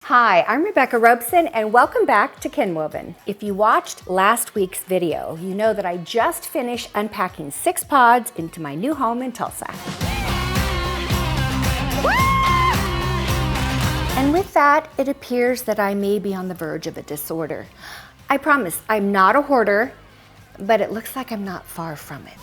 Hi, I'm Rebecca Robeson and welcome back to Kinwoven. If you watched last week's video, you know that I just finished unpacking 6 pods into my new home in Tulsa. And with that, it appears that I may be on the verge of a disorder. I promise I'm not a hoarder, but it looks like I'm not far from it.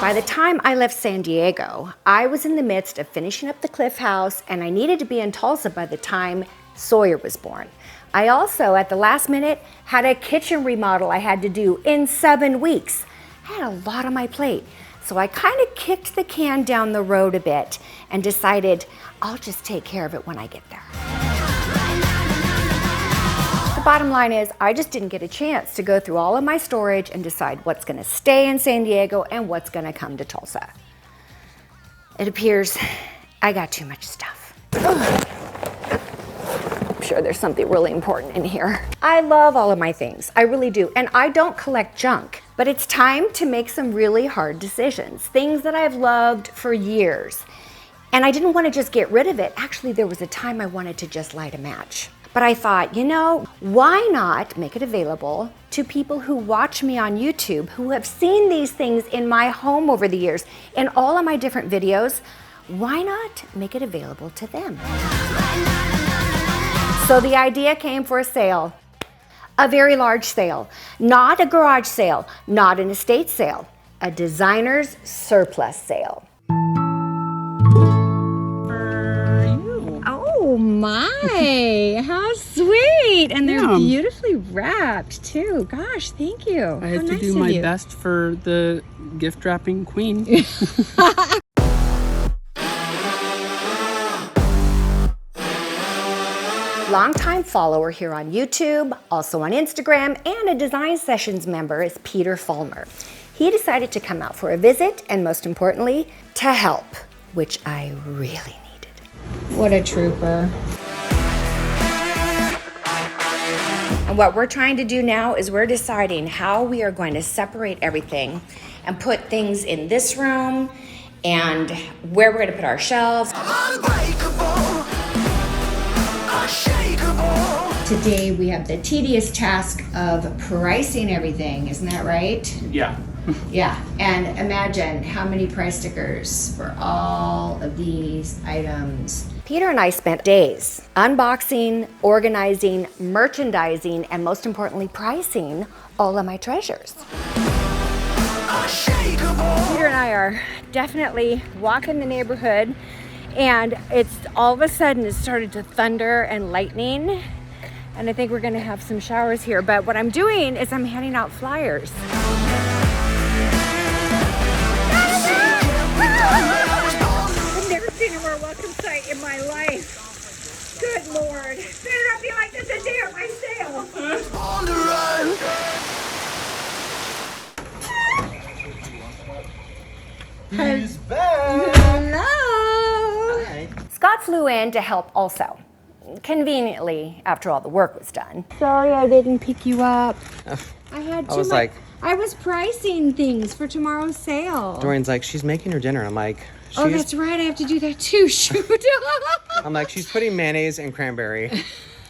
By the time I left San Diego, I was in the midst of finishing up the Cliff House and I needed to be in Tulsa by the time Sawyer was born. I also, at the last minute, had a kitchen remodel I had to do in 7 weeks. I had a lot on my plate, so I kind of kicked the can down the road a bit and decided I'll just take care of it when I get there. Bottom line is, I just didn't get a chance to go through all of my storage and decide what's going to stay in San Diego and what's going to come to Tulsa. It appears I got too much stuff. I'm sure there's something really important in here. I love all of my things, I really do, and I don't collect junk, but it's time to make some really hard decisions, things that I've loved for years. And I didn't want to just get rid of it. Actually, there was a time I wanted to just light a match. But I thought, you know, why not make it available to people who watch me on YouTube, who have seen these things in my home over the years, in all of my different videos? Why not make it available to them? So the idea came for a sale, a very large sale, not a garage sale, not an estate sale, a designer's surplus sale. Oh my, how sweet. And they're beautifully wrapped too. Gosh, thank you. I have to do my best for the gift wrapping queen. Longtime follower here on YouTube, also on Instagram, and a Design Sessions member is Peter Fulmer. He decided to come out for a visit and most importantly, to help, which I really need. What a trooper. And what we're trying to do now is we're deciding how we are going to separate everything and put things in this room and where we're going to put our shelves. Today we have the tedious task of pricing everything, isn't that right? Yeah. Yeah, and imagine how many price stickers for all of these items. Peter and I spent days unboxing, organizing, merchandising, and most importantly, pricing all of my treasures. Peter and I are definitely walking the neighborhood, and it's all of a sudden it started to thunder and lightning, and I think we're gonna have some showers here. But what I'm doing is I'm handing out flyers. I've never seen a more welcome sight in my life. Good Lord. Better not be like this a day of my sale. On the run. He's back. Hello. Hi. Scott flew in to help also. Conveniently, after all the work was done. Sorry I didn't pick you up. I was pricing things for tomorrow's sale. Dorian's like, she's making her dinner. I'm like, oh, that's right. I have to do that too. Shoot. I'm like, she's putting mayonnaise and cranberry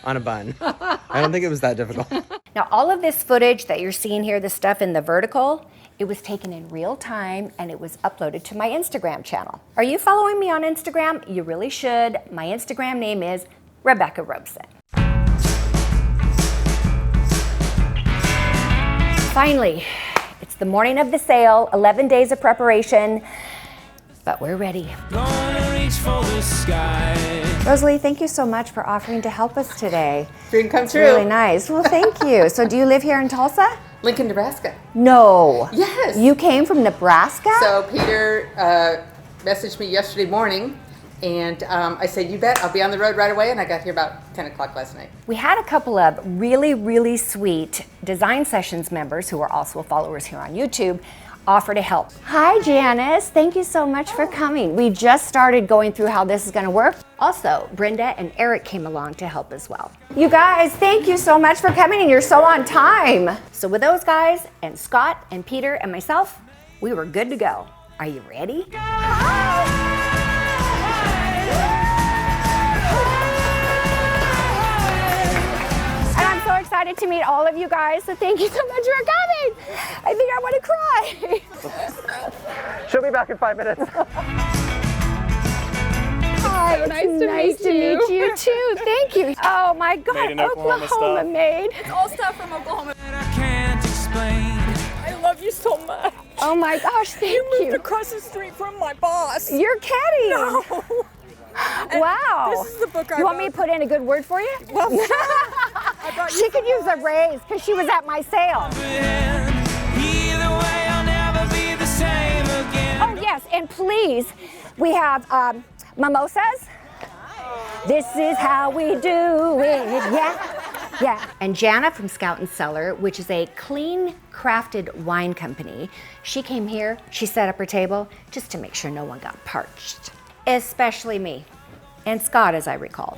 on a bun. I don't think it was that difficult. Now, all of this footage that you're seeing here, the stuff in the vertical, it was taken in real time and it was uploaded to my Instagram channel. Are you following me on Instagram? You really should. My Instagram name is Rebecca Robeson. Finally, it's the morning of the sale, 11 days of preparation, but we're ready. Reach for the sky. Rosalie, thank you so much for offering to help us today. Dream come true. Really nice. Well, thank you. So do you live here in Tulsa? Lincoln, Nebraska. No. Yes. You came from Nebraska? So Peter messaged me yesterday morning, and I said, you bet, I'll be on the road right away, and I got here about 10 o'clock last night. We had a couple of really, really sweet Design Sessions members who are also followers here on YouTube offer to help. Hi, Janice. Thank you so much for coming. We just started going through how this is going to work. Also, Brenda and Eric came along to help as well. You guys, thank you so much for coming, and you're so on time. So with those guys and Scott and Peter and myself, we were good to go. Are you ready? get to meet all of you guys, so thank you so much for coming. I think I want to cry. She'll be back in 5 minutes. Hi, it's nice to meet you too. Thank you. Oh my God, Made in Oklahoma made. It's all stuff from Oklahoma. I can't explain. I love you so much. Oh my gosh, thank you. You moved across the street from my boss. You're kidding. No. Wow. This is the book I You want me wrote. to put in a good word for you? Well, I brought you She could use a raise because she was at my sale. Either way, I'll never be the same again. Oh yes, and please, we have mimosas. This is how we do it, yeah, yeah. And Jana from Scout and Cellar, which is a clean crafted wine company, she came here, she set up her table just to make sure no one got parched, especially me and Scott, as I recall.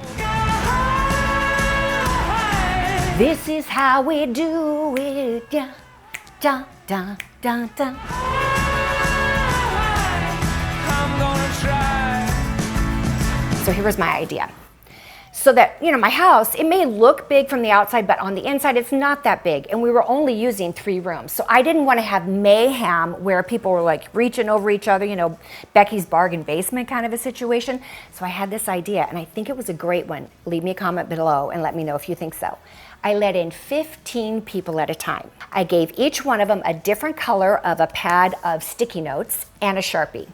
This is how we do it, yeah, da, da, da, da. I'm gonna try. So here was my idea. So that, you know, my house, it may look big from the outside, but on the inside, it's not that big. And we were only using 3 rooms. So I didn't want to have mayhem where people were like reaching over each other, you know, Becky's bargain basement kind of a situation. So I had this idea, and I think it was a great one. Leave me a comment below and let me know if you think so. I let in 15 people at a time. I gave each one of them a different color of a pad of sticky notes and a Sharpie.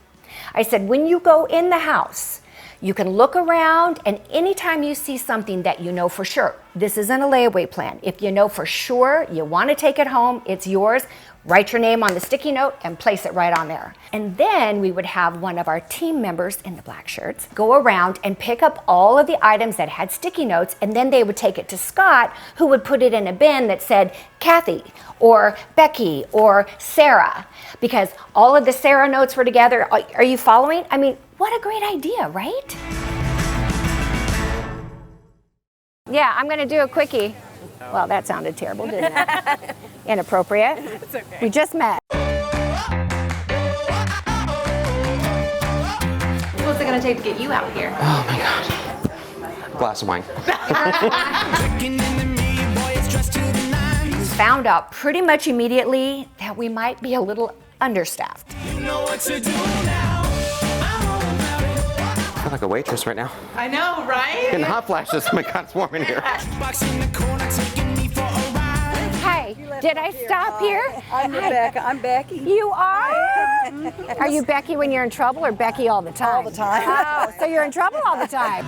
I said, when you go in the house, you can look around, and anytime you see something that you know for sure, this isn't a layaway plan. If you know for sure you want to take it home, it's yours, write your name on the sticky note and place it right on there. And then we would have one of our team members in the black shirts go around and pick up all of the items that had sticky notes, and then they would take it to Scott, who would put it in a bin that said Kathy or Becky or Sarah, because all of the Sarah notes were together. Are you following? I mean, what a great idea, right? Yeah, I'm gonna do a quickie. Well, that sounded terrible, didn't it? Inappropriate. It's okay. We just met. What's it gonna take to get you out here? Oh my God. Glass of wine. Found out pretty much immediately that we might be a little understaffed. You know what to do now. I'm all about it. I feel like a waitress right now. I know, right? Getting hot flashes. Oh my God, it's warm in here. Box in the corner, taking me for a ride. Hey, did I stop here? I'm Rebecca. I'm Becky. You are? Are you Becky when you're in trouble or Becky all the time? All the time. Oh, so you're in trouble all the time.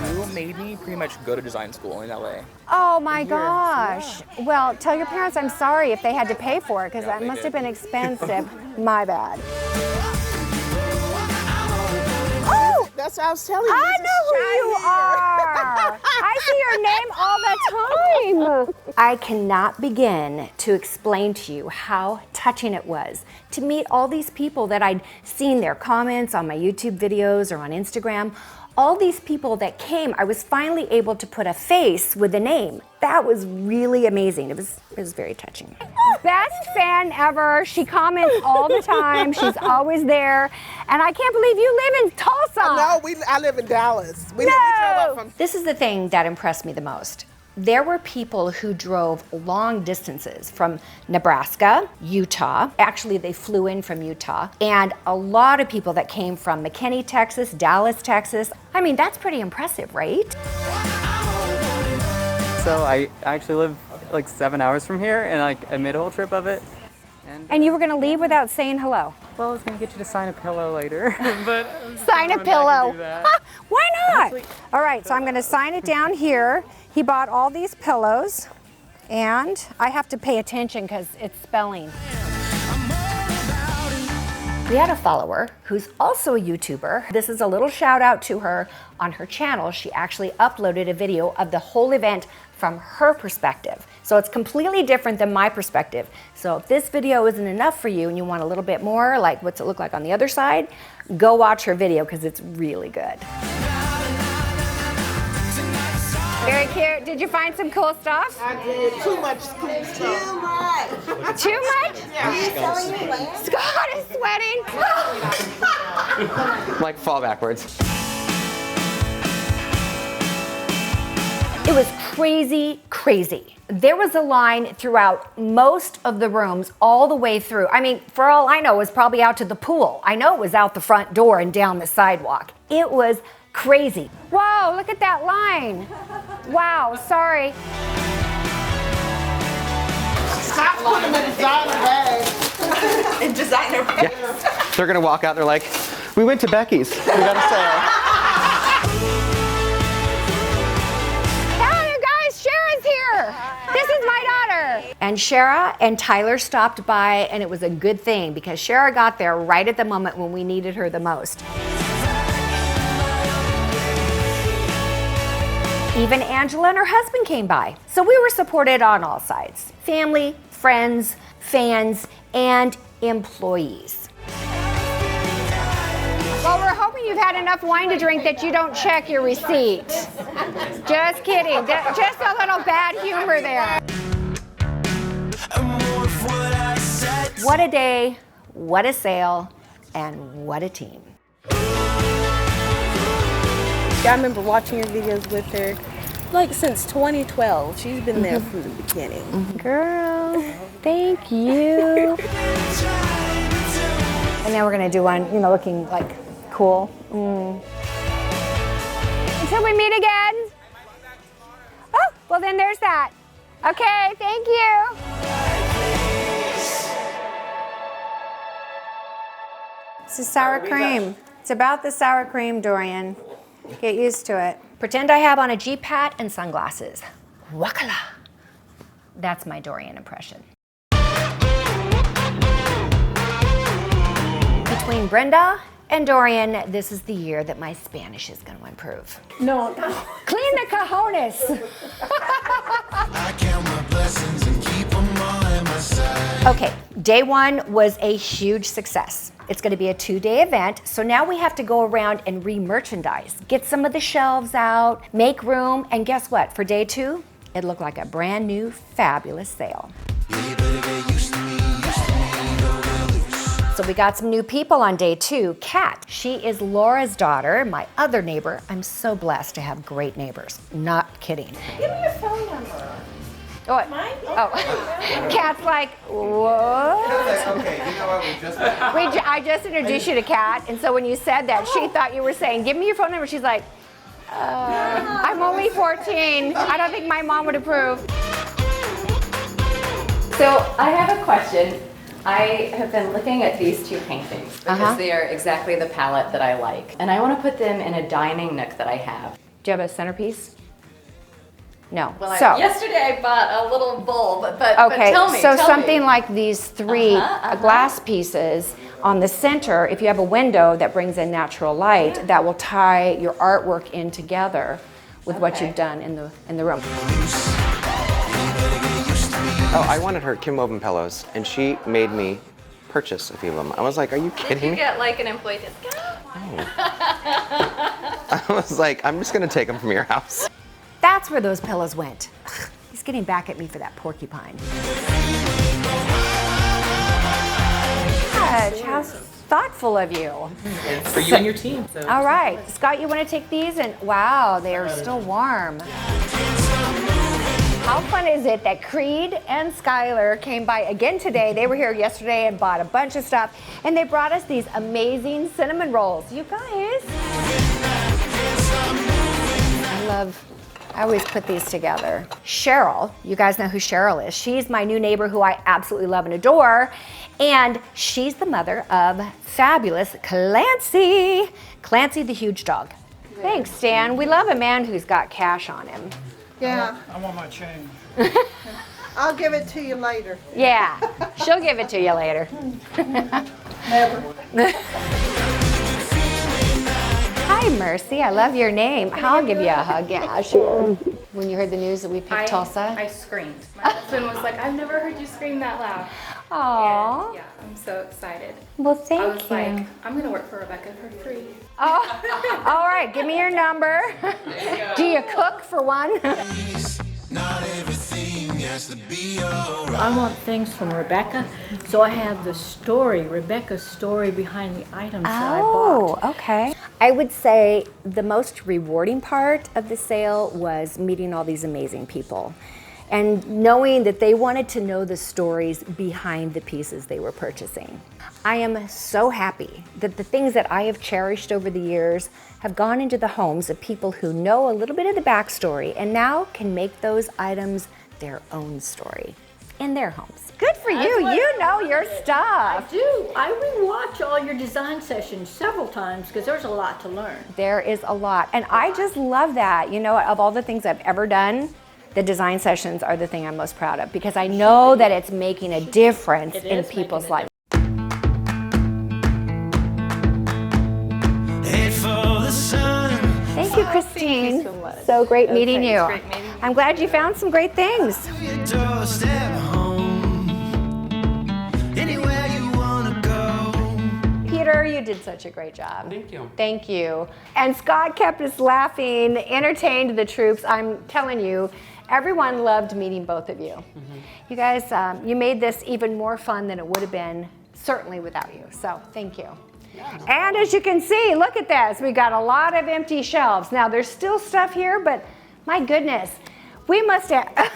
You made me pretty much go to design school in LA. Oh my gosh. Well, tell your parents I'm sorry if they had to pay for it because Yeah, that they must did. have been expensive. My bad. Oh! That's what I was telling you. I This is know who you shiny. are. I see your name all the time. I cannot begin to explain to you how touching it was to meet all these people that I'd seen their comments on my YouTube videos or on Instagram. All these people that came, I was finally able to put a face with a name. That was really amazing. It was very touching. Best fan ever. She comments all the time. She's always there. And I can't believe you live in Tulsa. No, I live in Dallas. We drove up from. This is the thing that impressed me the most. There were people who drove long distances from Nebraska, Utah. Actually, they flew in from Utah. And a lot of people that came from McKinney, Texas, Dallas, Texas. I mean, that's pretty impressive, right? So I actually live like 7 hours from here, and like I made a whole trip of it. And you were gonna leave without saying hello. Well, I was gonna get you to sign a pillow later, but I'm just Sign a coming back and pillow. do that. Why not? All right, so I'm gonna sign it down here. He bought all these pillows, and I have to pay attention because it's spelling. We had a follower who's also a YouTuber. This is a little shout out to her. On her channel, she actually uploaded a video of the whole event from her perspective. So it's completely different than my perspective. So if this video isn't enough for you and you want a little bit more, like what's it look like on the other side, go watch her video because it's really good. Very cute. Did you find some cool stuff? I did too much cool stuff. Too much. Too much? Scott is sweating. Like fall backwards. It was crazy, crazy. There was a line throughout most of the rooms all the way through. I mean, for all I know, it was probably out to the pool. I know it was out the front door and down the sidewalk. It was crazy. Whoa, look at that line. Wow, sorry. Stop putting them in designer bags. In designer bags. Yeah. They're gonna walk out. They're like, we went to Becky's. We got a sale. This is my daughter. And Shara and Tyler stopped by, and it was a good thing because Shara got there right at the moment when we needed her the most. Even Angela and her husband came by. So we were supported on all sides. Family, friends, fans, and employees. Well, we're hoping you've had enough wine to drink that you don't check your receipt. Just kidding. Just a little bad humor there. What a day, what a sale, and what a team. I remember watching your videos with her, like since 2012. She's been there from the beginning. Girl, thank you. And now we're gonna do one, looking like cool. Until we meet again. Oh, well then there's that. Okay, thank you. This is sour cream. It's about the sour cream, Dorian. Get used to it. Pretend I have on a Jeep hat and sunglasses. Wakala. That's my Dorian impression. Between Brenda and Dorian, this is the year that my Spanish is going to improve. No. Clean the cojones. I count my blessings and keep them all at my side. Okay, day one was a huge success. It's going to be a 2-day event, so now we have to go around and re-merchandise, get some of the shelves out, make room, and guess what? For day 2, it looked like a brand new, fabulous sale. So we got some new people on day 2. Kat, she is Laura's daughter, my other neighbor. I'm so blessed to have great neighbors. Not kidding. Give me your phone number. What? Mine? Oh, Kat's like, what? Okay, you know what? We just. I just introduced you to Kat, and so when you said that, she thought you were saying, give me your phone number. She's like, I'm only 14. I don't think my mom would approve. So I have a question. I have been looking at these 2 paintings because they are exactly the palette that I like. And I want to put them in a dining nook that I have. Do you have a centerpiece? No. Well, yesterday I bought a little bulb, but Okay, tell me. so tell something me. like these 3 glass pieces on the center, if you have a window that brings in natural light, that will tie your artwork in together with what you've done in the room. Oh, I wanted her Kim Woven pillows, and she made me purchase a few of them. I was like, are you Did kidding you me? get like an employee discount? I was like, I'm just gonna take them from your house. That's where those pillows went. Ugh, he's getting back at me for that porcupine. Gosh, how thoughtful of you. It's for you and your team. So. All right, Scott, you want to take these? And wow, they are still warm. How fun is it that Creed and Skylar came by again today? They were here yesterday and bought a bunch of stuff, and they brought us these amazing cinnamon rolls. You guys, I always put these together. Cheryl, you guys know who Cheryl is. She's my new neighbor who I absolutely love and adore, and she's the mother of fabulous Clancy. Clancy the huge dog. Thanks, Stan. We love a man who's got cash on him. Yeah, I want my change. I'll give it to you later. Yeah, she'll give it to you later. Never. Hi, Mercy. I love your name. I'll give you a hug. Yeah, sure. When you heard the news that we picked Tulsa? I screamed. My husband was like, I've never heard you scream that loud. Aww. And yeah, I'm so excited. Well, thank I was you. like, I'm going to work for Rebecca for free. Oh, all right. Give me your number. Do you cook for one? Not everything chance to be alright. I want things from Rebecca, so I have the story, Rebecca's story behind the items that I bought. Oh, okay. I would say the most rewarding part of the sale was meeting all these amazing people and knowing that they wanted to know the stories behind the pieces they were purchasing. I am so happy that the things that I have cherished over the years have gone into the homes of people who know a little bit of the backstory and now can make those items their own story in their homes. Good for you, you know your stuff. I do. I rewatch all your design sessions several times because there's a lot to learn. There is a lot, and I just love that. You know, of all the things I've ever done, the design sessions are the thing I'm most proud of because I know that it's making a difference in people's lives. Thank you, Christine. so much. So great meeting you. Great meeting you. I'm glad you found some great things. Peter, you did such a great job. Thank you. Thank you. And Scott kept us laughing, entertained the troops. I'm telling you, everyone loved meeting both of you. You guys, you made this even more fun than it would have been, certainly without you. So thank you. And as you can see, look at this. We got a lot of empty shelves. Now there's still stuff here, but my goodness, we must have,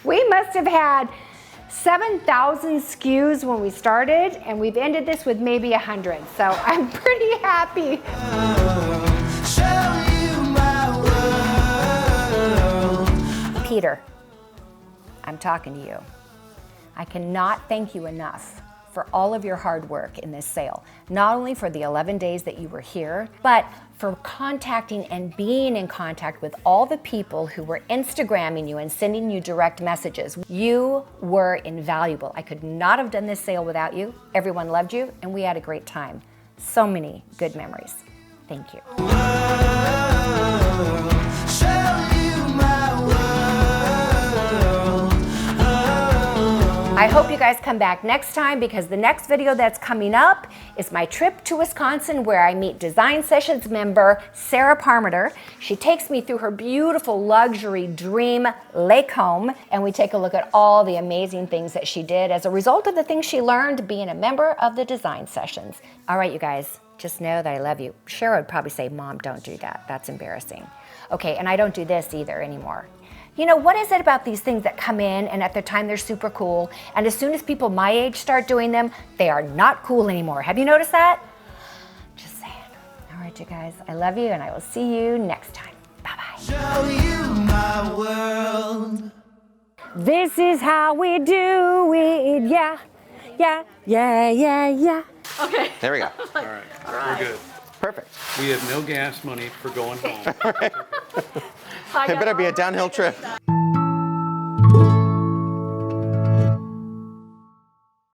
we must have had 7,000 SKUs when we started, and we've ended this with maybe 100. So I'm pretty happy. Peter, I'm talking to you. I cannot thank you enough for all of your hard work in this sale. Not only for the 11 days that you were here, but for contacting and being in contact with all the people who were Instagramming you and sending you direct messages. You were invaluable. I could not have done this sale without you. Everyone loved you, and we had a great time. So many good memories. Thank you. I hope you guys come back next time because the next video that's coming up is my trip to Wisconsin where I meet Design Sessions member Sarah Parmenter. She takes me through her beautiful luxury dream lake home and we take a look at all the amazing things that she did as a result of the things she learned being a member of the Design Sessions. All right, you guys, just know that I love you. Cheryl would probably say, Mom, don't do that. That's embarrassing. Okay, and I don't do this either anymore. You know, what is it about these things that come in and at the time they're super cool, and as soon as people my age start doing them, they are not cool anymore. Have you noticed that? Just saying. All right, you guys, I love you, and I will see you next time. Bye-bye. Show you my world. This is how we do it, yeah. Yeah, yeah, yeah, yeah. Okay. There we go. All right. We're good. Perfect. We have no gas money for going home. It better be a downhill trip.